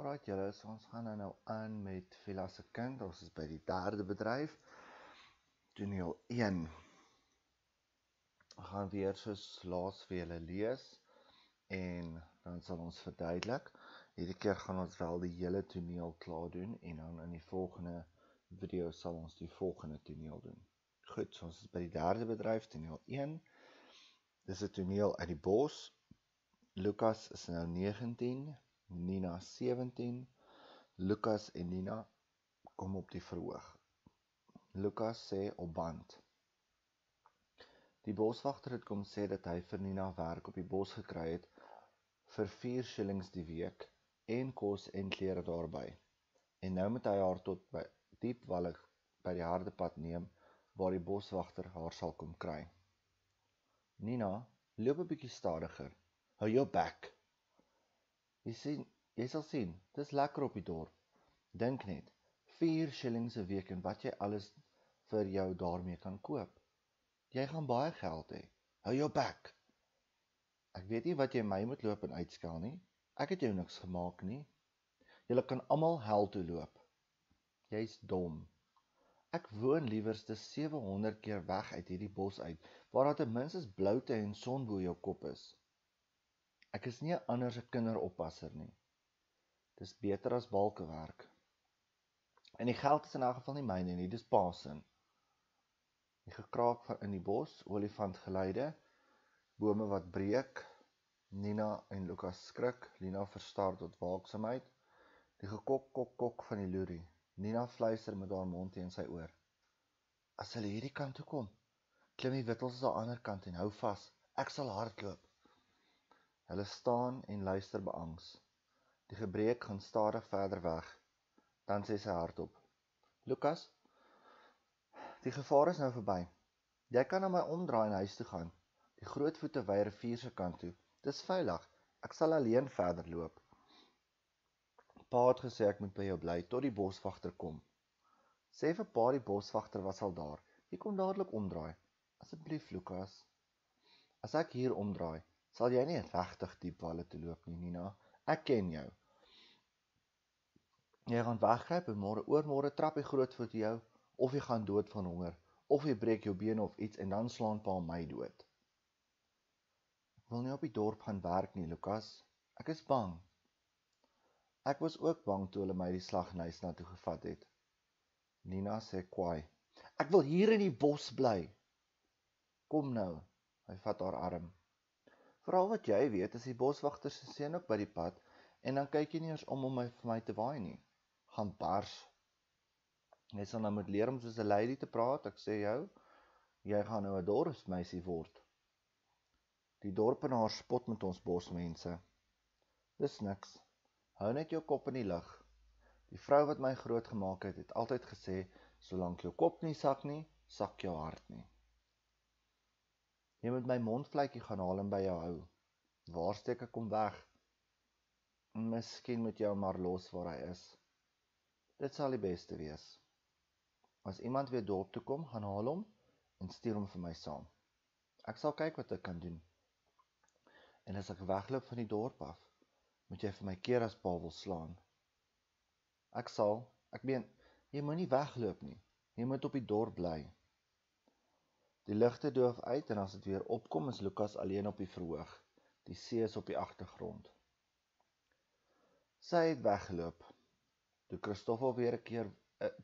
Alright julle, so ons gaan nou aan met Fiela se kind. Ons is by die derde bedryf. Toneel 1. Ons gaan weer soos laas vir julle lees en dan sal ons verduidelik. Hierdie keer gaan ons wel die hele toneel klaar doen en dan in die volgende video sal ons die volgende toneel doen. Goed, so ons is by die derde bedryf, toneel 1. Dis 'n toneel uit die bos. Lukas is nou 19, Nina 17. Lukas en Nina kom op die verhoog. Lukas sê op band. Die boswagter het kom sê dat hy vir Nina werk op die bos gekry het vir 4 shillings die week en kos en klere daarby. En nou moet hy haar tot by diep walle by die harde pad neem waar die boswagter haar sal kom kry. Nina, loop 'n bietjie stadiger. Hou jou bek. Jy sal sien, dis lekker op die dorp. Dink net, 4 shillings 'n week en wat jy alles vir jou daarmee kan koop. Jy gaan baie geld hê. Hou jou bek. Ek weet nie wat jy my moet loop en uitskel nie. Ek het jou niks gemaak nie. Julle kan almal hel toe loop. Jy's dom. Ek woon liewerste 700 keer weg uit hierdie bos uit, waar daar ten minste bloute en son bo jou kop is. Ek is nie 'n ander se kinderoppasser nie. Dis beter as balkewerk. En die geld is in elk geval nie myne nie, dis pa se. Die gekraak van in die bos, olifantgeluide, bome wat breek, Nina en Lukas skrik, Nina verstaar tot waaksaamheid, die gekok kok kok van die loerie. Nina fluister met haar mond teen sy oor. As hulle hierdie kant toe kom, klim die wittels aan die ander kant en hou vas, ek sal hardloop. Hulle staan en luister beangs. Die gebreek gaan stadig verder weg. Dan sê sy hardop. Lukas, die gevaar is nou verby. Jy kan na my omdraai en huis toe gaan. Die grootvoete wy rivier se kant toe. Dis veilig. Ek sal alleen verder loop. Pa het gesê ek moet by jou bly tot die boswagter kom. Sê vir pa die boswagter was al daar. Jy kom dadelik omdraai. Asseblief, Lukas. As ek hier omdraai, sal jy nie regtig diep walle te loop nie, Nina. Ek ken jou. Jy gaan weggryp en oormôre trap die grootvoet jou, of jy gaan dood van honger, of jy breek jou bene of iets en dan slaan pa my dood. Ek wil nie op die dorp gaan werk nie, Lukas. Ek is bang. Ek was ook bang toe hulle my die slaghuis na toe gevat het. Nina sê kwaai. Ek wil hier in die bos bly. Kom nou, hy vat haar arm. Veral wat jy weet, is die boswagter se seun ook by die pad, en dan kyk jy nie eens om vir my te waai nie. Gaan bars. Jy sal nou moet leer om soos 'n lady te praat, ek sê jou, jy gaan nou 'n dorpsmeisie word. Die dorpenaar spot met ons bosmense. Dis niks. Hou net jou kop in die lug. Die vrou wat my groot gemaak het, het altyd gesê, solank jou kop nie sak nie, sak jou hart nie. Jy moet my mondvletjie gaan haal en by jou hou. Waar steek ek hom weg? Miskien moet jy hom maar los waar hy is. Dit sal die beste wees. As iemand weer dorp toe kom, gaan haal hom en stuur hom vir my saam. Ek sal kyk wat ek kan doen. En as ek wegloop van die dorp af, moet jy vir my keer as pa wil slaan. Ek meen, jy moet nie wegloop nie. Jy moet op die dorp bly. Die ligte doof uit en as dit weer opkom, is Lukas alleen op die verhoog. Die see is op die agtergrond. Sy het weggeloop. Toe Christoffel weer 'n keer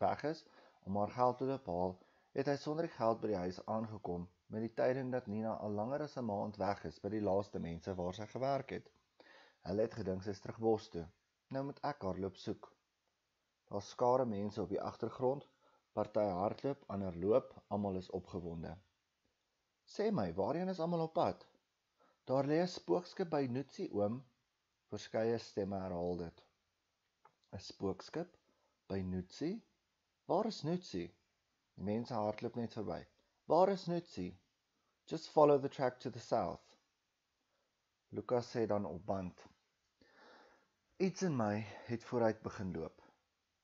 weg is om haar geld te haal, het hy sonder die geld by die huis aangekom met die tyding dat Nina al langer as 'n maand weg is by die laaste mense waar sy gewerk het. Hulle het gedink sy is terug bos toe. Nou moet ek haar loop soek. Daar skare mense op die agtergrond, party hardloop, ander loop, almal is opgewonde. Sê my, waarheen is almal op pad? Daar lê 'n spookskip by Noetsie, oom. Verskeie stemme herhaal dit. 'n Spookskip by Noetsie? Waar is Noetsie? Die mense hardloop net verby. Waar is Noetsie? Just follow the track to the south. Lukas sê dan op band. Iets in my het vooruit begin loop.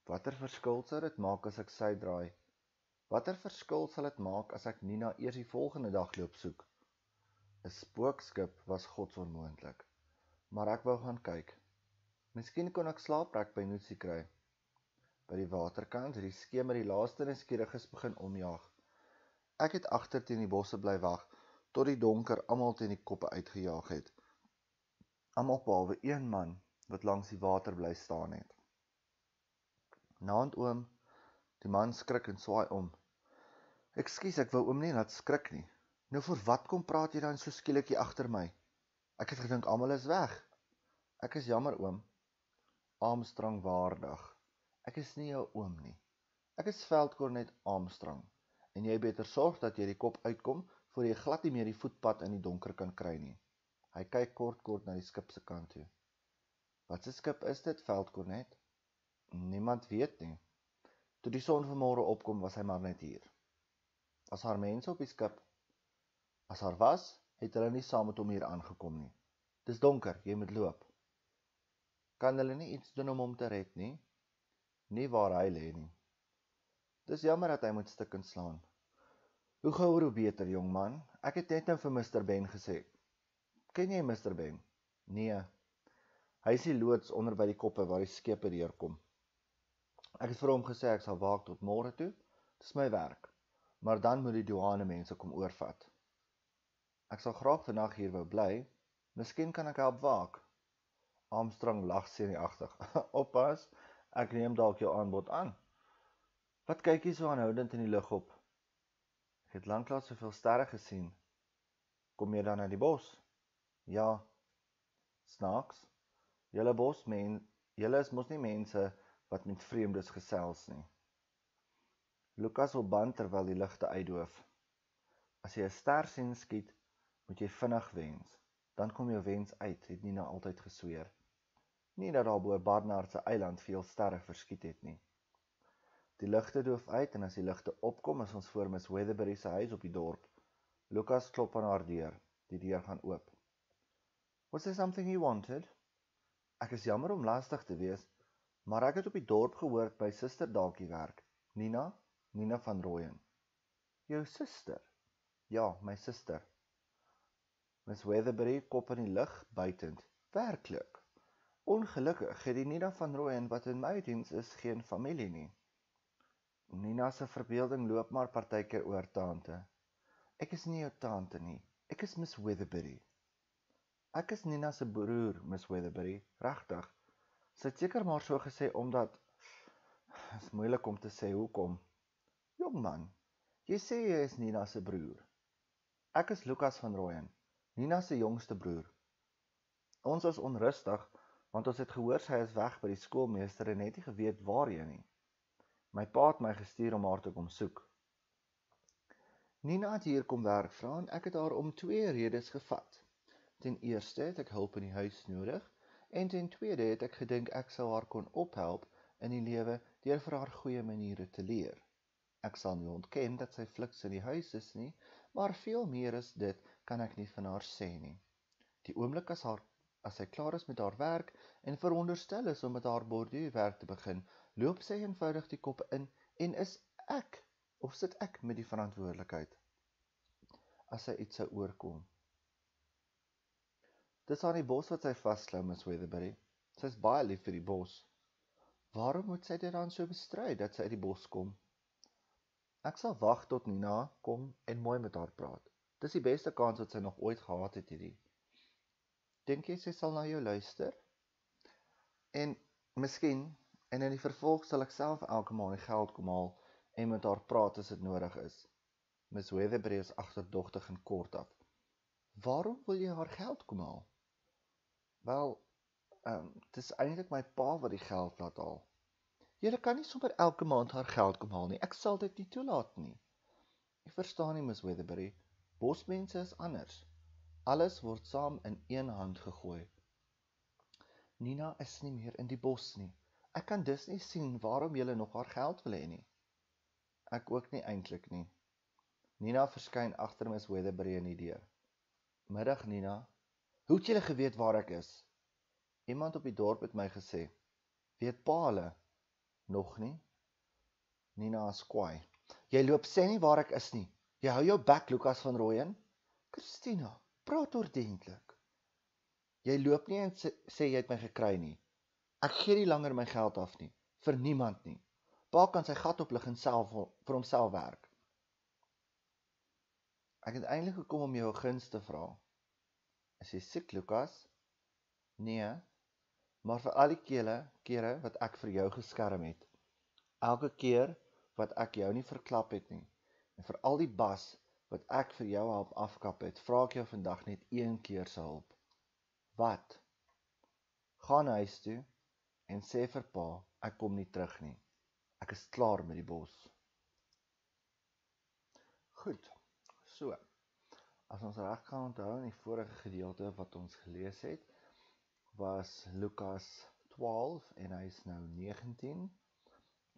Watter verskil sal dit maak as ek sy draai? Watter verskil sal dit maak as ek Nina eers die volgende dag loop soek? 'n Spookskip was godsonmoontlik, maar ek wou gaan kyk. Miskien kon ek slaaplek by Noetsie kry. By die waterkant het die skemer die laaste nuuskieriges begin omjaag. Ek het agter teen die bosse bly wag, tot die donker almal teen die koppe uitgejaag het. Almal behalwe een man, wat langs die water bly staan het. Naand oom, die man skrik en swaai om. Ekskuus, ek wou oom nie laat skrik nie. Nou vir wat kom praat jy dan so skielik hier agter my? Ek het gedink almal is weg. Ek is jammer oom. Armstrong waardig. Ek is nie jou oom nie. Ek is veldkornet Armstrong. En jy beter sorg dat jy die kop uitkom, voor jy glad nie meer die voetpad in die donker kan kry nie. Hy kyk kort na die skip se kant toe. Wat se skip is dit, veldkornet? Niemand weet nie. Toe die son vanmôre opkom, was hy maar net hier. Was haar mense op die skip? As haar was, het hulle nie saam met hom hier aangekom nie. Dis donker, jy moet loop. Kan hulle nie iets doen om hom te red nie? Nie waar hy lê nie. Dis jammer dat hy moet stik en slaan. Hoe gouer hoe beter, jongman. Ek het net nou vir Mr. Ben gesê. Ken jy Mr. Ben? Nee. Hy is die loods onder by die koppe waar die skepe deurkom. Ek het vir hom gesê ek sal waak tot môre toe. Dis my werk. Maar dan moet die douane mense kom oorvat. Ek sal graag vandag hier wou bly. Miskien kan ek help waak. Armstrong lag senuagtig. Oppas, ek neem dalk jou aanbod aan. Wat kyk jy so aanhoudend in die lug op? Ek het lanklaas soveel sterre gesien. Kom jy dan uit die bos? Ja. Snaaks. Julle is mos nie mense wat met vreemdes gesels nie. Lukas wil band terwyl die ligte uitdoof. As jy 'n ster sien skiet, moet jy vinnig wens. Dan kom jou wens uit, het Nina altyd gesweer. Nie dat daar bo Barnard se eiland veel sterre verskiet het nie. Die ligte doof uit en as die ligte opkom, is ons voor Miss Weatherbury se huis op die dorp. Lukas klop aan haar deur. Die deur gaan oop. Was there something you wanted? Ek is jammer om lastig te wees, maar ek het op die dorp gehoor by suster dalkie werk. Nina van Rooyen. Jou suster? Ja, my suster. Miss Weatherbury kop in die lug buitend. Werklik. Ongelukkig het die Nina van Rooyen wat in my diens is geen familie nie. Nina se verbeelding loop maar partykeer oor tante. Ek is nie jou tante nie. Ek is Miss Weatherbury. Ek is Nina se broer, Miss Weatherbury. Regtig. Sy het seker maar so gesê omdat is moeilik om te sê hoekom. Jongman, jy sê jy is Nina se broer. Ek is Lukas van Rooyen, Nina se jongste broer. Ons was onrustig, want ons het gehoor sy is weg by die skoolmeester en het nie geweet waarheen nie. My pa het my gestuur om haar te kom soek. Nina het hier kom werk vra en ek het haar om 2 redes gevat. Ten eerste het ek hulp in die huis nodig en ten tweede het ek gedink ek sou haar kon ophelp in die lewe deur vir haar goeie maniere te leer. Ek sal nie ontken dat sy fliks in die huis is nie, maar veel meer as dit kan ek nie van haar sê nie. Die oomblik as sy klaar is met haar werk en veronderstel is om met haar borduurwerk te begin, loop sy eenvoudig die kop in en sit ek met die verantwoordelikheid as sy iets sou oorkom. Dis aan die bos wat sy vasklou, Miss Weatherbury. Sy is baie lief vir die bos. Waarom moet sy dit dan so bestry dat sy uit die bos kom? Ek sal wag tot Nina kom en mooi met haar praat. Dis die beste kans wat sy nog ooit gehad het hierdie. Dink jy sy sal na jou luister? En miskien, en in die vervolg sal ek self elke maand die geld kom haal en met haar praat as dit nodig is. Miss Weatherbury is agterdogtig en kort af. Waarom wil jy haar geld kom haal? Wel, het is eintlik my pa wat die geld laat haal. Julle kan nie sommer elke maand haar geld kom haal nie. Ek sal dit nie toelaat nie. Ek verstaan nie, Miss Weatherbury. Bosmense is anders. Alles word saam in een hand gegooi. Nina is nie meer in die bos nie. Ek kan dus nie sien waarom julle nog haar geld wil hê nie. Ek ook nie eintlik nie. Nina verskyn agter Miss Weatherbury in die deur. Middag, Nina. Hoe het julle geweet waar ek is? Iemand op die dorp het my gesê. Weet pa hulle? Nog nie? Nina is kwaai. Jy loop sê nie waar ek is nie. Jy hou jou bek, Lukas van Rooyen. Christina, praat ordentlik. Jy loop nie en sê jy het my gekry nie. Ek gee nie langer my geld af nie, vir niemand nie. Pa kan sy gat oplig en vir homself werk. Ek het eintlik gekom om jou 'n guns te vra. Is jy siek, Lukas? Nee, maar vir al die kere wat ek vir jou geskerm het, elke keer wat ek jou nie verklap het nie, en vir al die bas wat ek vir jou help afkap het, vra ek jou vandag net een keer se hulp. Wat? Gaan huis toe en sê vir pa, ek kom nie terug nie. Ek is klaar met die bos. Goed, so. As ons reg kan onthou in die vorige gedeelte wat ons gelees het, was Lukas 12 en hy is nou 19.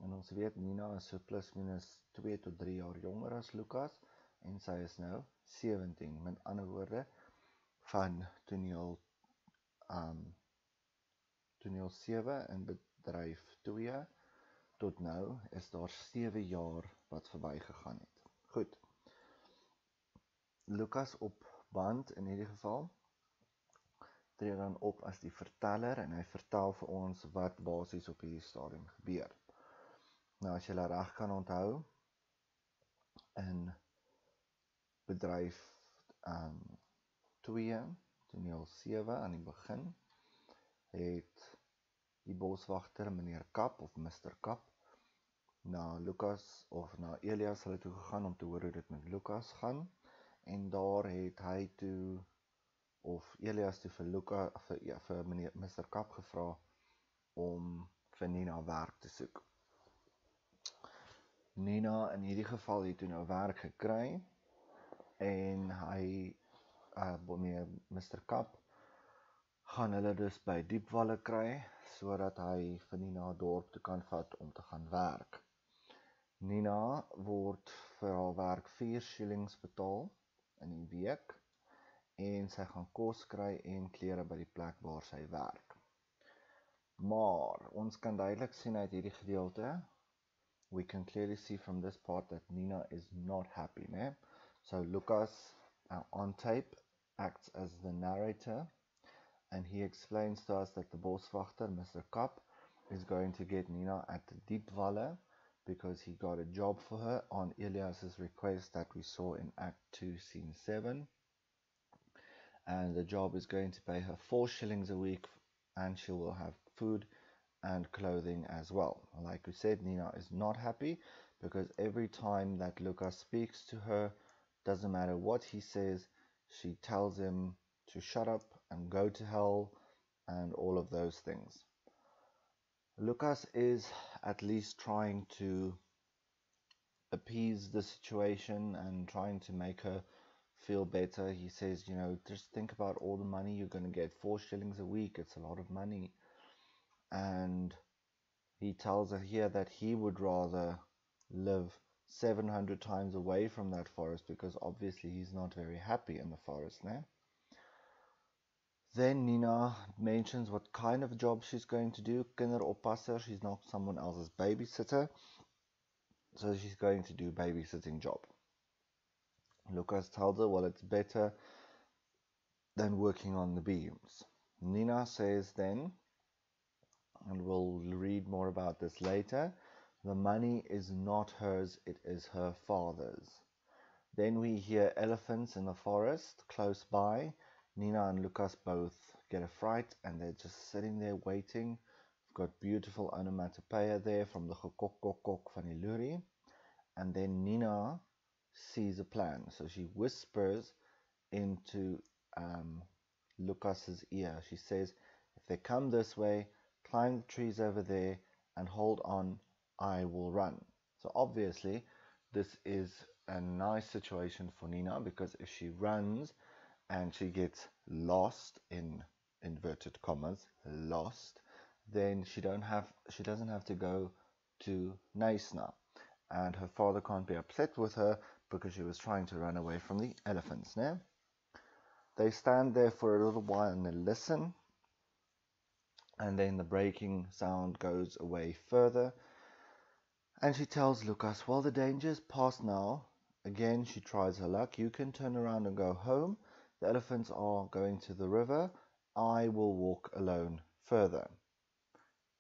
En ons weet Nina is so plus minus 2 tot 3 jaar jonger as Lukas en sy is nou 17. Met ander woorde, van toneel 7 en Bedryf 2 tot nou is daar 7 jaar wat verby gegaan het. Goed. Lukas op band in hierdie geval tree dan op as die verteller en hy vertel vir ons wat basies op hierdie stadium gebeur. Nou as jy reg kan onthou, in Bedryf 2, toneel 7 aan die begin, het die boswagter meneer Kap of Mr. Kap na Lukas of na Elias hulle toe gegaan om te hoor hoe dit met Lukas gaan. En daar het hy toe, of Elias toe vir meneer Mr. Kap gevra om vir Nina werk te soek. Nina in hierdie geval het toe nou werk gekry en hy, meneer Mr. Kap, gaan hulle dus by Diepwalle kry, sodat hy vir Nina dorp toe kan vat om te gaan werk. Nina word vir haar werk 4 shillings betaal in die week en sy gaan kos kry en klere by die plek waar sy werk. Maar ons kan duidelik sien uit hierdie gedeelte, we can clearly see from this part that Nina is not happy, né? So Lukas on tape acts as the narrator and he explains to us that the boswachter, Mr. Kap, is going to get Nina at Diepwalle because he got a job for her on Elias's request that we saw in Act 2, Scene 7. And the job is going to pay her 4 shillings a week and she will have food and clothing as well. Like we said, Nina is not happy because every time that Lucas speaks to her, doesn't matter what he says, she tells him to shut up and go to hell and all of those things. Lucas is at least trying to appease the situation and trying to make her feel better. He says, you know, just think about all the money you're going to get. 4 shillings a week, it's a lot of money. And he tells her here that he would rather live 700 times away from that forest because obviously he's not very happy in the forest, né? Then Nina mentions what kind of job she's going to do. Kinderoppasser, she's not someone else's babysitter. So she's going to do babysitting job. Lucas tells her, well, it's better than working on the beams. Nina says then, and we'll read more about this later, the money is not hers, it is her father's. Then we hear elephants in the forest close by. Nina and Lucas both get a fright and they're just sitting there waiting. We've got beautiful onomatopoeia there from the gekok kok kok van die loerie. And then Nina sees a plan. So she whispers into Lucas's ear. She says, if they come this way, climb the trees over there and hold on, I will run. So obviously this is a nice situation for Nina because if she runs and she gets lost, in inverted commas, lost, then she doesn't have to go to Naisna. And her father can't be upset with her because she was trying to run away from the elephants. Né? They stand there for a little while and they listen. And then the breaking sound goes away further. And she tells Lucas, well, the danger's past now. Again, she tries her luck. You can turn around and go home. The elephants are going to the river. I will walk alone further.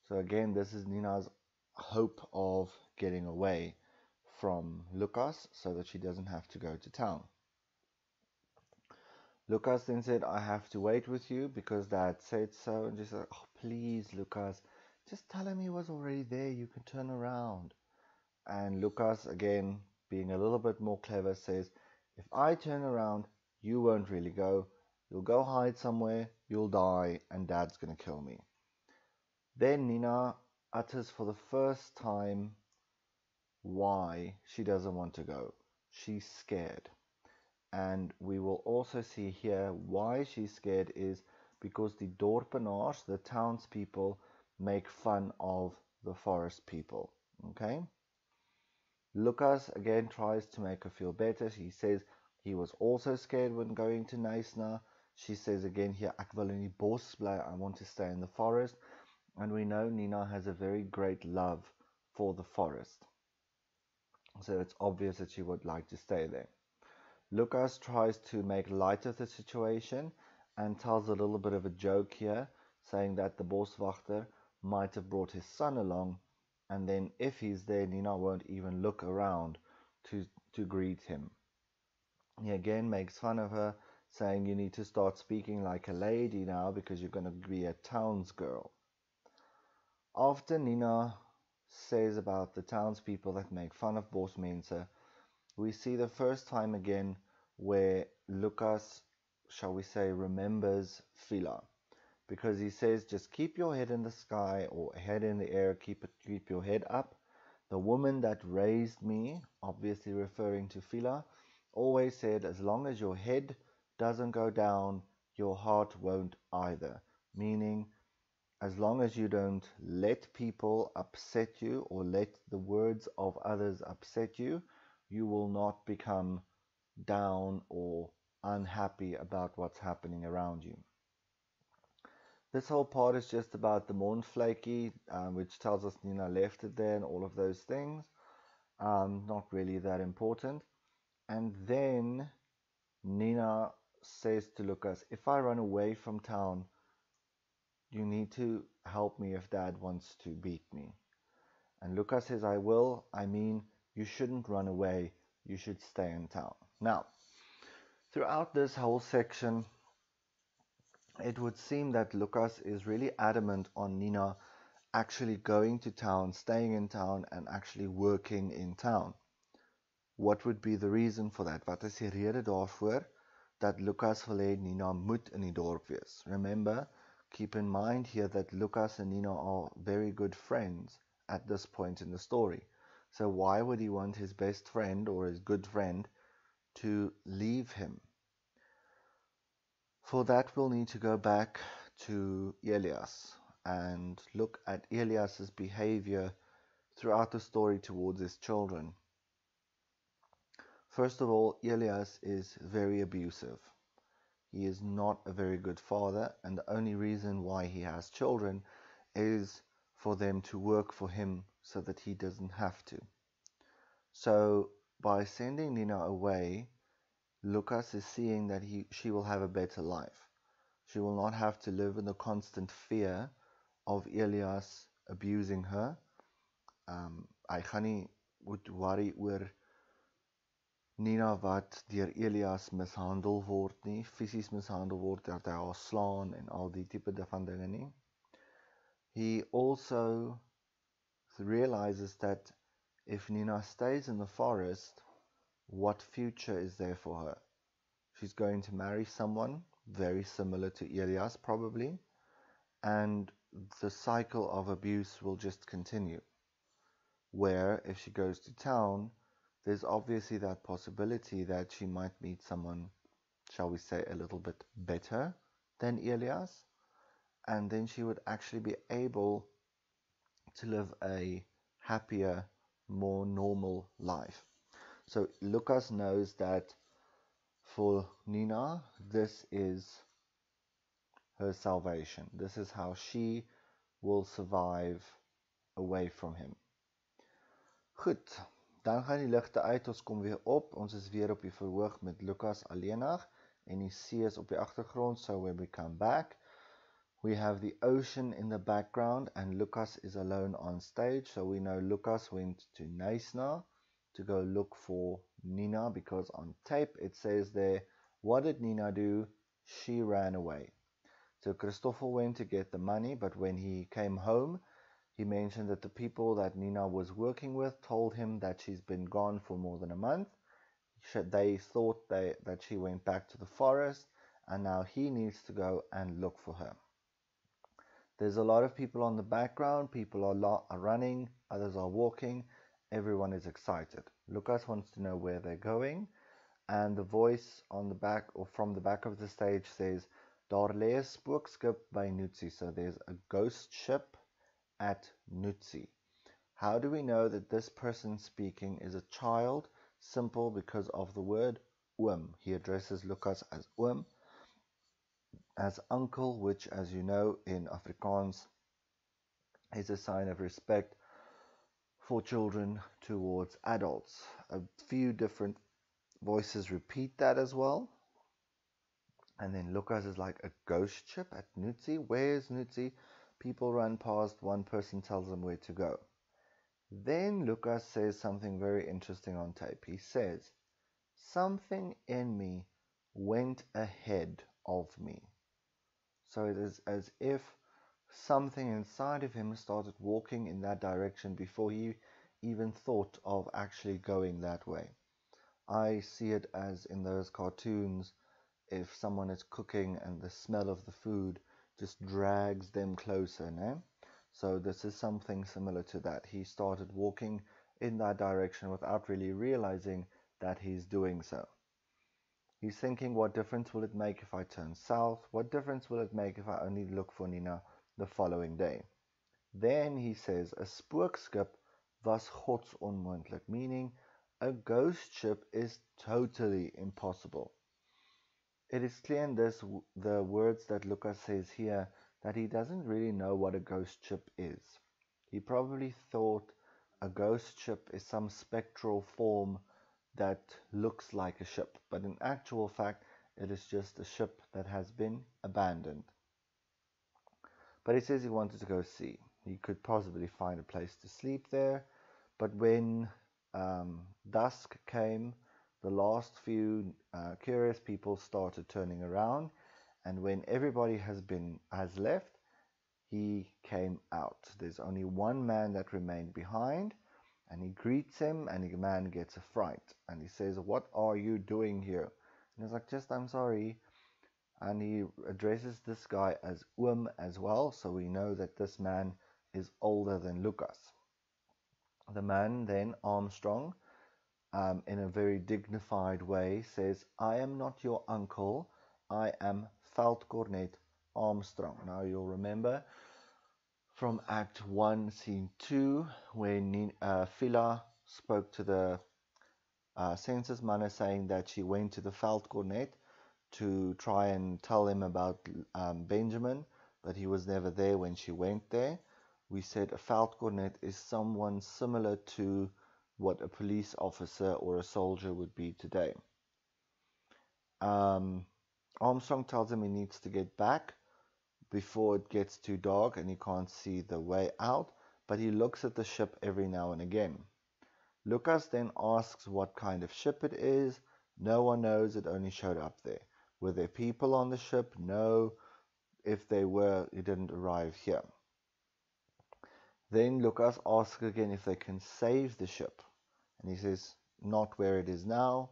So again, this is Nina's hope of getting away from Lucas so that she doesn't have to go to town. Lucas then said, I have to wait with you because Dad said so. And she said, oh, please, Lucas, just tell him he was already there. You can turn around. And Lucas, again, being a little bit more clever, says, if I turn around, you won't really go. You'll go hide somewhere, you'll die, and Dad's going to kill me. Then Nina utters for the first time why she doesn't want to go. She's scared. And we will also see here why she's scared is because the dorpenaars, the townspeople, make fun of the forest people. Okay? Lucas again tries to make her feel better. He says he was also scared when going to Neisner. She says again here, ek wil in die bos bly, I want to stay in the forest. And we know Nina has a very great love for the forest. So it's obvious that she would like to stay there. Lucas tries to make light of the situation and tells a little bit of a joke here, saying that the boswachter might have brought his son along, and then if he's there, Nina won't even look around to greet him. He again makes fun of her, saying you need to start speaking like a lady now because you're going to be a townsgirl. After Nina says about the townspeople that make fun of bosmense, we see the first time again where Lucas, shall we say, remembers Fiela. Because he says, just keep your head in the sky or head in the air, keep your head up. The woman that raised me, obviously referring to Fiela, always said, as long as your head doesn't go down, your heart won't either. Meaning, as long as you don't let people upset you or let the words of others upset you, you will not become down or unhappy about what's happening around you. This whole part is just about the Mondvletjie, which tells us Nina left it there and all of those things. Not really that important. And then Nina says to Lucas, if I run away from town, you need to help me if Dad wants to beat me. And Lucas says, I will. I mean, you shouldn't run away. You should stay in town. Now, throughout this whole section, it would seem that Lucas is really adamant on Nina actually going to town, staying in town, and actually working in town. What would be the reason for that? Wat is die rede daarvoor dat Lucas wil hê Nina moet in die dorp wees? Remember, keep in mind here that Lucas and Nina are very good friends at this point in the story. So why would he want his best friend or his good friend to leave him? For that, we'll need to go back to Elias and look at Elias's behavior throughout the story towards his children. First of all, Elias is very abusive. He is not a very good father, and the only reason why he has children is for them to work for him so that he doesn't have to. So, by sending Nina away, Lucas is seeing that she will have a better life. She will not have to live in the constant fear of Elias abusing her. Hy gaan nie moet worry oor Nina wat deur Elias mishandel word nie, fisies mishandel word, dat hy haar slaan en al die tipe van dinge nie. He also realizes that if Nina stays in the forest, what future is there for her? She's going to marry someone very similar to Elias probably, and the cycle of abuse will just continue. Where if she goes to town, there's obviously that possibility that she might meet someone, shall we say, a little bit better than Elias, and then she would actually be able to live a happier, more normal life. So Lucas knows that for Nina, this is her salvation. This is how she will survive away from him. Goed, dan gaan die ligte uit, ons kom weer op, ons is weer op die verhoog met Lucas alleenig, en die see is op die agtergrond, so when we come back, We have the ocean in the background, and Lucas is alone on stage. So we know Lucas went to Neisna to go look for Nina, because on tape it says there, what did Nina do? She ran away. So Christoffel went to get the money, but when he came home, he mentioned that the people that Nina was working with told him that she's been gone for more than a month. They thought that she went back to the forest, and now he needs to go and look for her. There's a lot of people on the background. People are running, others are walking. Everyone is excited. Lucas wants to know where they're going, and the voice on the back, or from the back of the stage, says, "Daar lê 'n spookskip by Nutsi." So there's a ghost ship at Nutsi. How do we know that this person speaking is a child? Simple, because of the word oom. He addresses Lucas as oom, as uncle, which, as you know, in Afrikaans is a sign of respect for children towards adults. A few different voices repeat that as well. And then Lucas is like, a ghost ship at Nutsi? Where's Nutsi? People run past, one person tells them where to go. Then Lucas says something very interesting on tape. He says, "Something in me went ahead of me." So it is as if something inside of him started walking in that direction before he even thought of actually going that way. I see it as in those cartoons, if someone is cooking and the smell of the food just drags them closer, no? So this is something similar to that. He started walking in that direction without really realizing that he's doing so. He's thinking, what difference will it make if I turn south? What difference will it make if I only look for Nina the following day? Then he says, a spookskip was godsonmoontlik, meaning a ghost ship is totally impossible. It is clear in the words that Lucas says here that he doesn't really know what a ghost ship is. He probably thought a ghost ship is some spectral form that looks like a ship, but in actual fact it is just a ship that has been abandoned. But he says he wanted to go see. He could possibly find a place to sleep there, but when dusk came, the last few curious people started turning around, and when everybody has left, he came out. There's only one man that remained behind, and he greets him, and the man gets a fright, and he says, "What are you doing here?" And he's like, "I'm sorry." And he addresses this guy as oom as well, so we know that this man is older than Lucas. The man then, Armstrong, in a very dignified way, says, "I am not your uncle, I am Veldkornet Armstrong." Now you'll remember from Act 1, Scene 2, when Fiela spoke to the census manner, saying that she went to the Veldkornet to try and tell him about Benjamin, but he was never there when she went there. We said a Veldkornet is someone similar to what a police officer or a soldier would be today. Armstrong tells him he needs to get back before it gets too dark and he can't see the way out, but he looks at the ship every now and again. Lucas then asks what kind of ship it is. No one knows, it only showed up there. Were there people on the ship? No. If they were, it didn't arrive here. Then Lucas asks again if they can save the ship. And he says, not where it is now.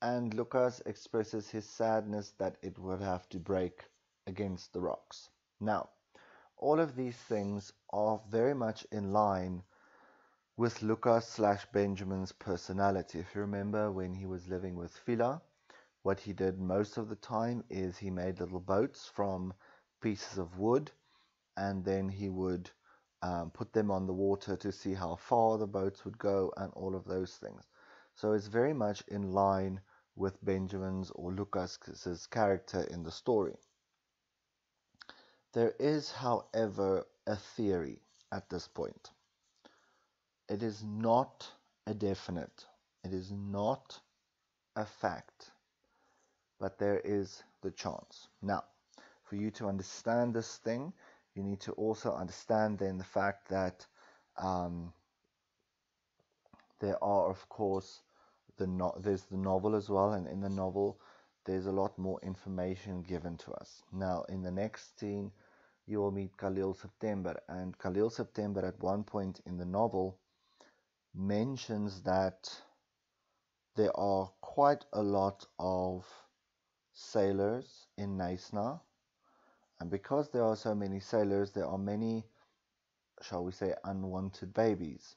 And Lucas expresses his sadness that it would have to break against the rocks. Now, all of these things are very much in line with Lucas/Benjamin's personality. If you remember when he was living with Fiela, what he did most of the time is he made little boats from pieces of wood, and then he would put them on the water to see how far the boats would go and all of those things. So it's very much in line with Benjamin's or Lucas's character in the story. There is, however, a theory at this point. It is not a definite. It is not a fact. But there is the chance. Now, for you to understand this thing, you need to also understand then the fact that um, there are, of course, there's the novel as well, and in the novel, there's a lot more information given to us. Now, in the next scene, you will meet Khalil September, and Khalil September at one point in the novel mentions that there are quite a lot of sailors in Naisna, and because there are so many sailors, there are many, shall we say, unwanted babies.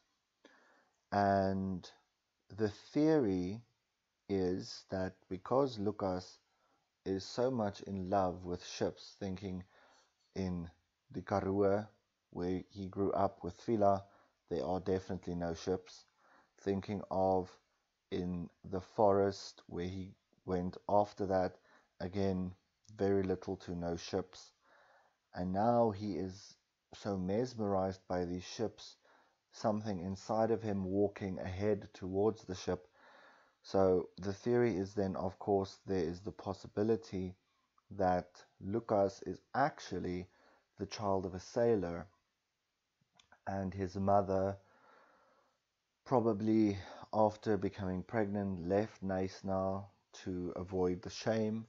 And the theory is that because Lucas is so much in love with ships, thinking in the Karoo, where he grew up with Fiela, there are definitely no ships. Thinking of in the forest where he went after that, again, very little to no ships. And now he is so mesmerized by these ships, something inside of him walking ahead towards the ship. So the theory is then, of course, there is the possibility that Lucas is actually the child of a sailor, and his mother, probably after becoming pregnant, left Naisna to avoid the shame,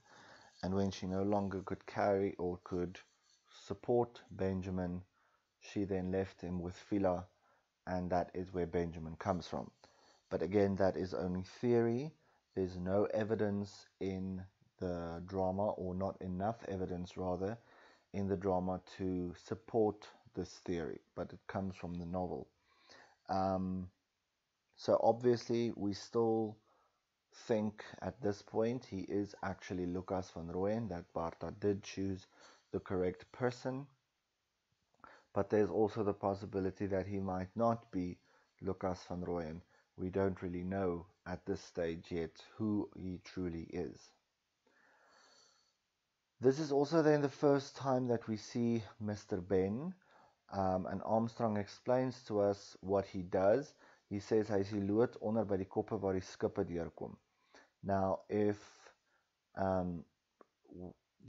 and when she no longer could carry or could support Benjamin, she then left him with Fiela, and that is where Benjamin comes from. But again, that is only theory. There's no evidence in the drama, or not enough evidence rather, in the drama to support this theory, but it comes from the novel. So obviously we still think at this point he is actually Lucas van Rooyen, that Bartha did choose the correct person, but there's also the possibility that he might not be Lucas van Rooyen. We don't really know at this stage yet who he truly is. This is also then the first time that we see Mr. Ben, and Armstrong explains to us what he does. He says hy is die lood onder by die koppe waar die skippe deurkom. Now, if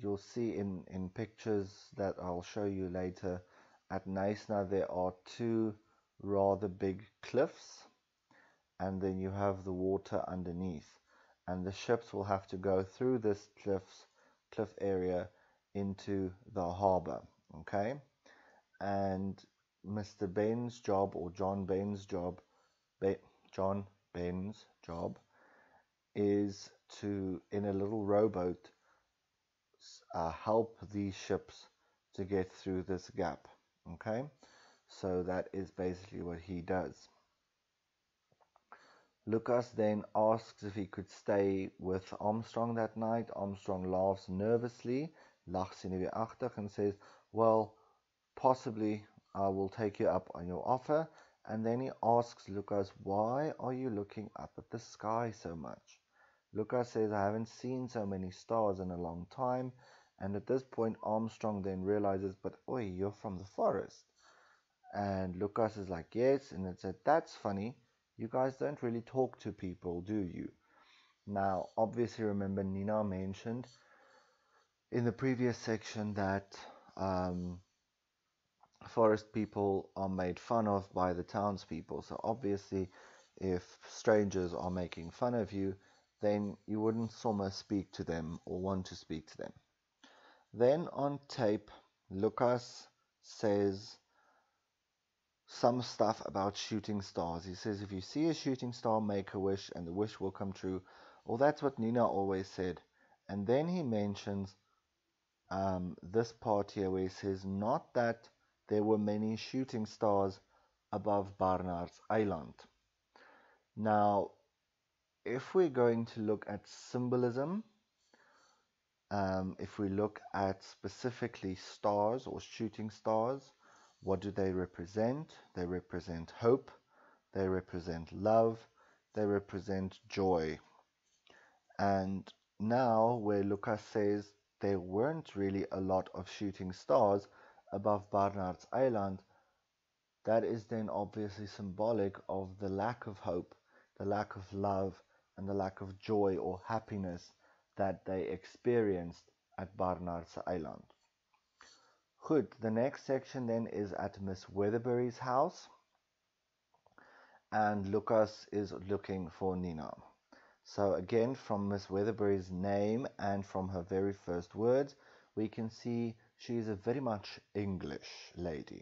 you'll see in pictures that I'll show you later, at Naisna there are two rather big cliffs, and then you have the water underneath, and the ships will have to go through this cliff area into the harbor. Okay, and Mr. Ben's job, or John Ben's job, John Ben's job is to, in a little rowboat, help these ships to get through this gap. Okay, so that is basically what he does. Lucas then asks if he could stay with Armstrong that night. Armstrong laughs nervously, lag senuweeagtig, and says, well, possibly I will take you up on your offer. And then he asks Lucas, why are you looking up at the sky so much? Lucas says, I haven't seen so many stars in a long time. And at this point, Armstrong then realizes, but oi, you're from the forest. And Lucas is like, yes. And it said, that's funny. You guys don't really talk to people, do you? Now, obviously, remember Nina mentioned in the previous section that forest people are made fun of by the townspeople. So obviously, if strangers are making fun of you, then you wouldn't somewhere speak to them or want to speak to them. Then on tape, Lucas says some stuff about shooting stars. He says, if you see a shooting star, make a wish and the wish will come true. Well, that's what Nina always said. And then he mentions this part here where he says, not that there were many shooting stars above Barnard's Island. Now, if we're going to look at symbolism, if we look at specifically stars or shooting stars, what do they represent? They represent hope, they represent love, they represent joy. And now where Lucas says there weren't really a lot of shooting stars above Barnard's Island, that is then obviously symbolic of the lack of hope, the lack of love, and the lack of joy or happiness that they experienced at Barnard's Island. Good. The next section then is at Miss Weatherbury's house, and Lucas is looking for Nina. So again, from Miss Weatherbury's name and from her very first words, we can see she is a very much English lady.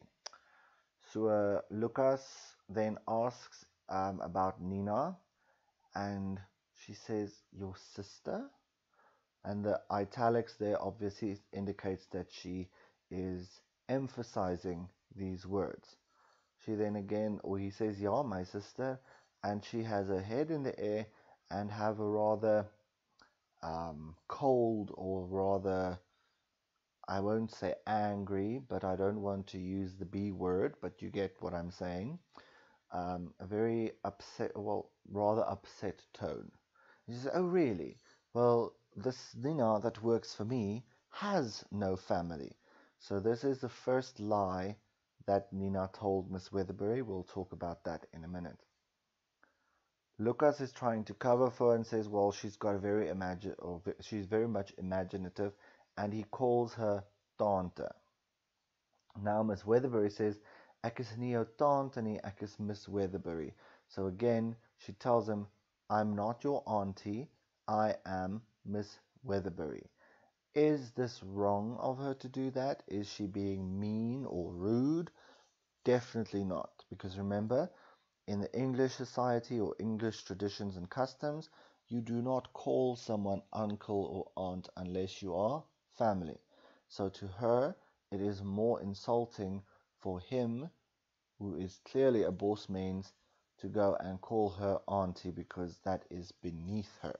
So Lucas then asks about Nina, and she says, "Your sister?" And the italics there obviously indicates that she is emphasizing these words. She then again, or he says, "Yeah, my sister," and she has her head in the air and have a rather cold, or rather, I won't say angry, but I don't want to use the B word, but you get what I'm saying. A very upset, well, rather upset tone. She says, "Oh, really? Well, this Nina that works for me has no family." So this is the first lie that Nina told Miss Weatherbury. We'll talk about that in a minute. Lucas is trying to cover for her and says, well, she's she's very much imaginative, and he calls her Tante. Now Miss Weatherbury says, "Ek is nie jou tante nie, ek is Miss Weatherbury." So again, she tells him, "I'm not your auntie, I am Miss Weatherbury." Is this wrong of her to do that? Is she being mean or rude? Definitely not, because remember, in the English society or English traditions and customs, you do not call someone uncle or aunt unless you are family. So to her, it is more insulting for him, who is clearly a boss means, to go and call her auntie, because that is beneath her.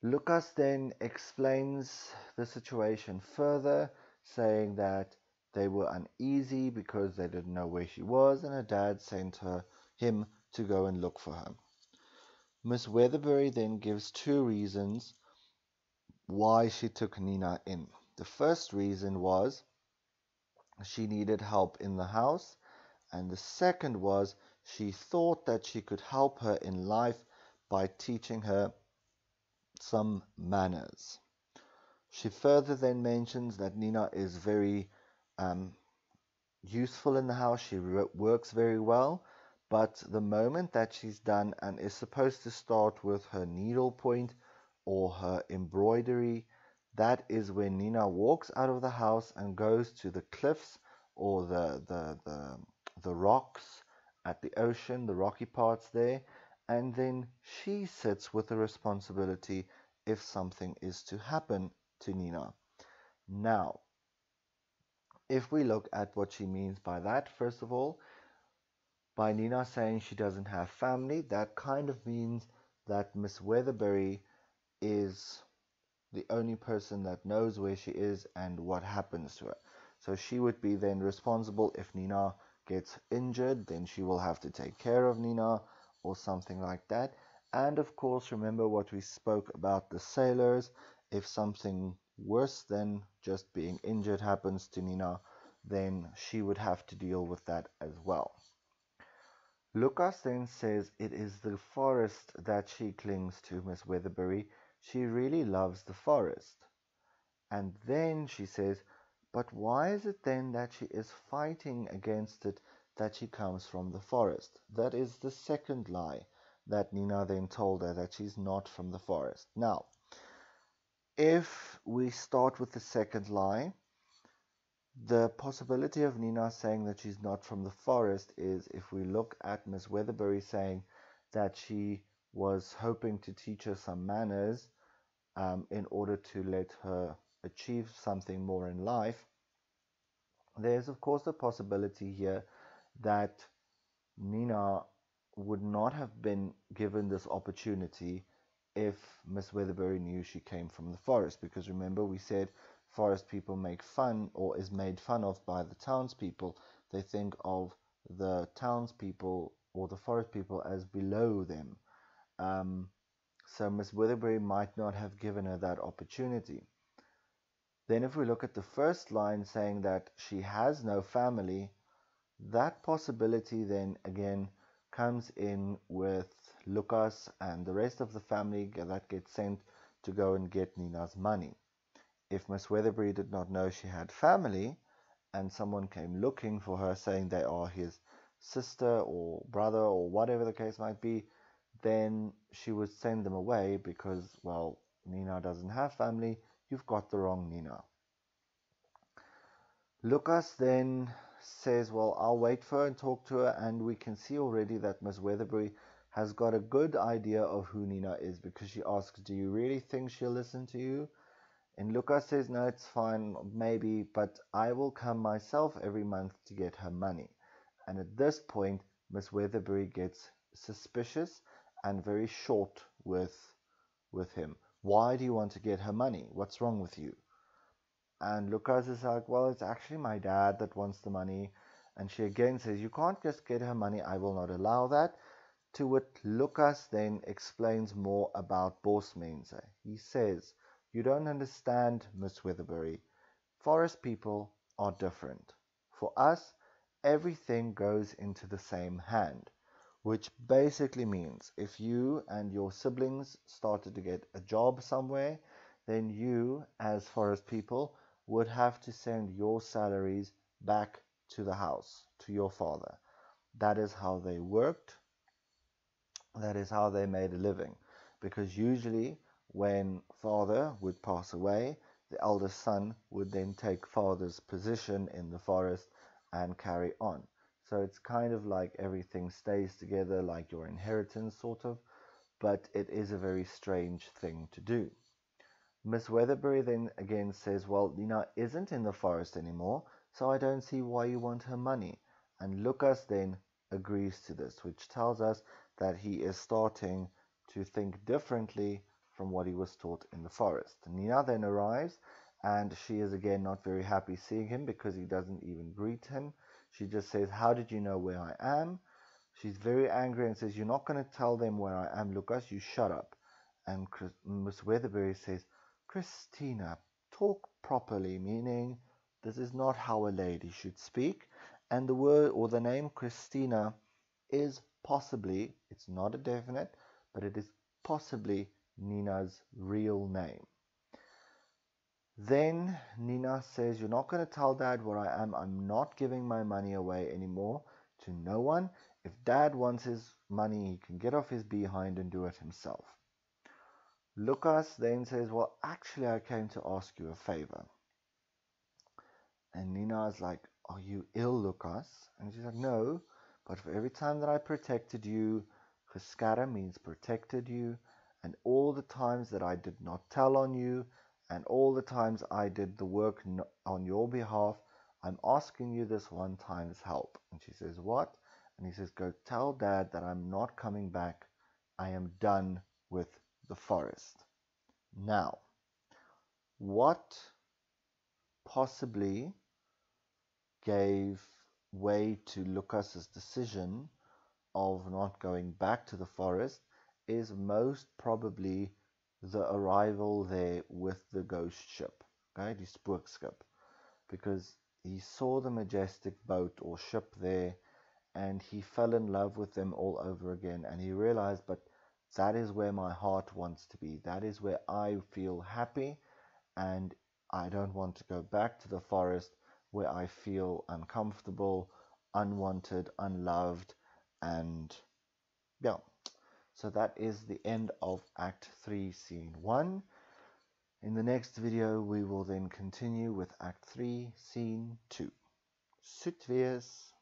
Lucas then explains the situation further, saying that they were uneasy because they didn't know where she was, and her dad sent him to go and look for her. Miss Weatherbury then gives two reasons why she took Nina in. The first reason was she needed help in the house, and the second was she thought that she could help her in life by teaching her some manners. She further then mentions that Nina is very useful in the house. She works very well, but the moment that she's done and is supposed to start with her needlepoint or her embroidery, that is when Nina walks out of the house and goes to the cliffs or the rocks at the ocean, the rocky parts there, and then she sits with the responsibility if something is to happen to Nina. Now, if we look at what she means by that, first of all, by Nina saying she doesn't have family, that kind of means that Miss Weatherbury is the only person that knows where she is and what happens to her. So she would be then responsible if Nina gets injured, then she will have to take care of Nina or something like that. And of course, remember what we spoke about the sailors. If something worse than just being injured happens to Nina, then she would have to deal with that as well. Lucas then says it is the forest that she clings to, Miss Weatherbury. She really loves the forest. And then she says, but why is it then that she is fighting against it that she comes from the forest? That is the second lie that Nina then told her, that she's not from the forest. Now, if we start with the second lie, the possibility of Nina saying that she's not from the forest is if we look at Miss Weatherbury saying that she was hoping to teach her some manners in order to let her achieve something more in life. There's of course a possibility here that Nina would not have been given this opportunity if Miss Weatherbury knew she came from the forest, because remember we said forest people make fun, or is made fun of by the townspeople. They think of the townspeople or the forest people as below them. So Miss Weatherbury might not have given her that opportunity. Then if we look at the first line saying that she has no family, that possibility then again comes in with Lucas and the rest of the family that gets sent to go and get Nina's money. if Miss Weatherbury did not know she had family, and someone came looking for her saying they are his sister or brother or whatever the case might be, then she would send them away because, well, Nina doesn't have family. You've got the wrong Nina. Lucas then says, well, I'll wait for her and talk to her, and we can see already that Miss Weatherbury has got a good idea of who Nina is, because she asks, do you really think she'll listen to you? And Lucas says, no, it's fine, maybe, but I will come myself every month to get her money. And at this point, Miss Weatherbury gets suspicious and very short with him. Why do you want to get her money? What's wrong with you? And Lucas is like, well, it's actually my dad that wants the money. And she again says, you can't just get her money. I will not allow that. To which Lucas then explains more about bosmense. He says, you don't understand, Miss Weatherbury. Forest people are different. For us, everything goes into the same hand, which basically means if you and your siblings started to get a job somewhere, then you, as forest people, would have to send your salaries back to the house, to your father. That is how they worked. That is how they made a living. Because usually when father would pass away, the eldest son would then take father's position in the forest and carry on. So it's kind of like everything stays together, like your inheritance sort of, but it is a very strange thing to do. Miss Weatherbury then again says, well, Nina isn't in the forest anymore, so I don't see why you want her money. And Lucas then agrees to this, which tells us that he is starting to think differently from what he was taught in the forest. Nina then arrives, and she is again not very happy seeing him because he doesn't even greet him. She just says, how did you know where I am? She's very angry and says, you're not going to tell them where I am, Lucas, you shut up. And Miss Weatherbury says, Christina, talk properly, meaning this is not how a lady should speak. And the word or the name Christina is possibly, it's not a definite, but it is possibly Nina's real name. Then Nina says, you're not going to tell Dad where I am. I'm not giving my money away anymore to no one. If Dad wants his money, he can get off his behind and do it himself. Lucas then says, well, actually, I came to ask you a favor. And Nina is like, are you ill, Lucas? And she's like, no, but for every time that I protected you, Geskerre means protected you, and all the times that I did not tell on you, and all the times I did the work on your behalf, I'm asking you this one time's help. And she says, what? And he says, go tell Dad that I'm not coming back. I am done with the forest. Now, what possibly gave way to Lucas's decision of not going back to the forest is most probably the arrival there with the ghost ship, okay, the spookskip, because he saw the majestic boat or ship there and he fell in love with them all over again, and he realized, but that is where my heart wants to be. That is where I feel happy, and I don't want to go back to the forest where I feel uncomfortable, unwanted, unloved, and yeah. So that is the end of Act 3, Scene 1. In the next video, we will then continue with Act 3, Scene 2. Soet wees!